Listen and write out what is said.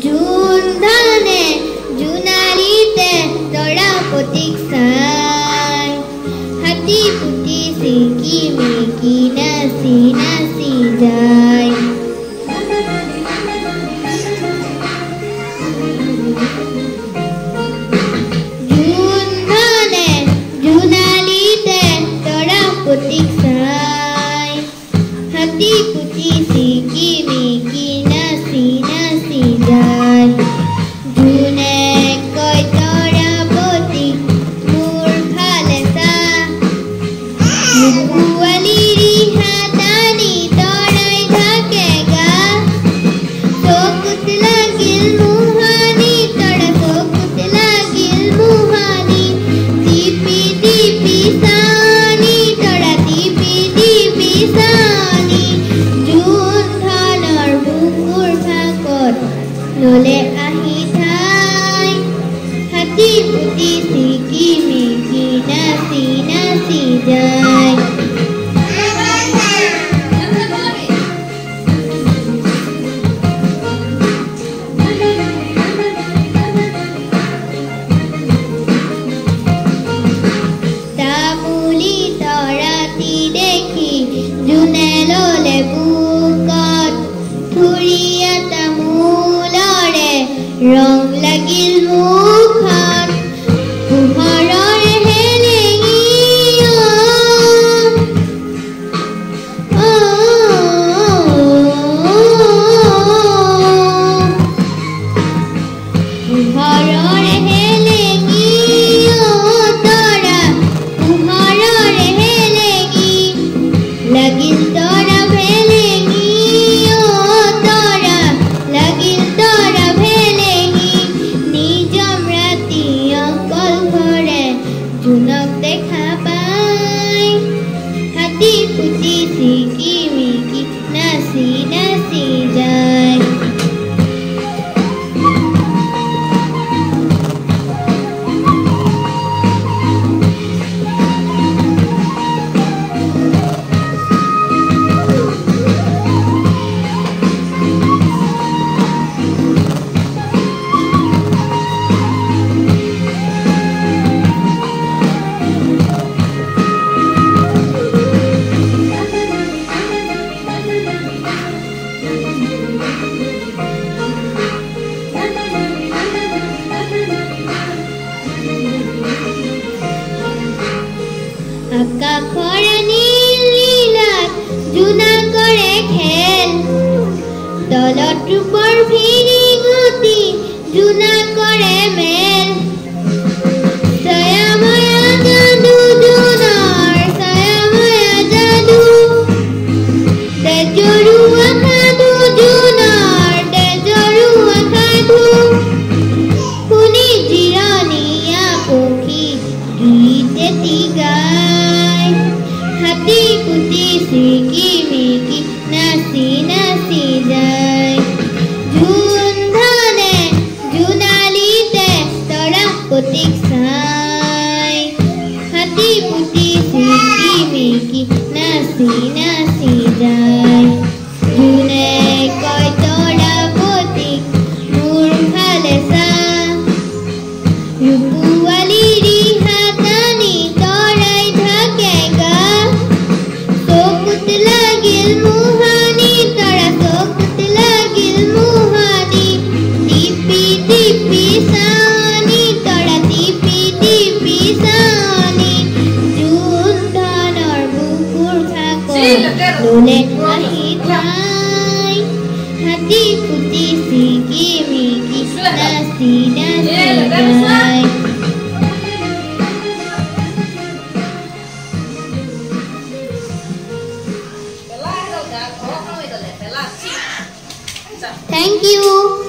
June ধানে জোনালীতে তৰা পতিক চাই হাতী পুতি চিকি মিকি নাচি নাচি যায়। জুন ধানে জোনালীতে তৰা পতিক চাই হাতী পুতি চিকি মিকি নাচি নাচি যায়। জোনে কয় তৰা পতিক মোৰ ফালে চা পোৱালি ৰিহা টানি তৰাই থাকে গা চকুত লাগিল মোহানি তৰা চকুত লাগিল মোহানি টিপি টিপি চানি তৰা টিপি টিপি চানি জোন ধানৰ বুকুৰ ফাকত ললে আহি ঠাই হাতী পুতি চিকি মিকি নাচি নাচি যায়। তামুলী তৰাটি দেখি জোনে ললে বুকত থুৰীয়া তামোলৰে ৰং লাগিল মুখত পোহৰৰ হেলেঙি পোহৰৰ হেলেঙি তৰা পোহৰৰ হেলেঙি লাগিল তৰা ভেলেঙি তৰা লাগিল তৰা ভেলেঙি নিজম ৰাতি অকল ঘৰে জোনক দেখা পাই হাতী পুতি চিকি মিকি নাচি নাচি যায়। আকাশৰ নীল নীলাত জোনা কৰে খেল তলত ৰূপৰ ভিৰিঙতি জোনা কৰে মেল ছায়াময়া যাদু জোনাৰ ছায়াময়া যাদু তেজৰুৱা সাধু জোনাৰ তেজৰুৱা সাধু শুনি জিৰণীয়া পক্ষী গীত এটি গায় হাতী পুতি চিকি মিকি নাচি নাচি যায়। জোন ধানে জোনালীতে তৰা পতিক চাই হাতী পুতি চিকি মিকি নাচি নাচি যায়। জোনে কয় তৰা পতিক মোৰ ফালে চা পোৱালি ৰিহা টানি তৰাই থাকে গা চকুত লাগিল মোহানি তৰা চকুত লাগিল মোহানি টিপি টিপি চানি তৰা টিপি টিপি চানি জোন ধানৰ বুকুৰ ফাকত ললে আহি ঠাই হাতী পুতি চিকি মিকি নাচি নাচি যায়। Thank you.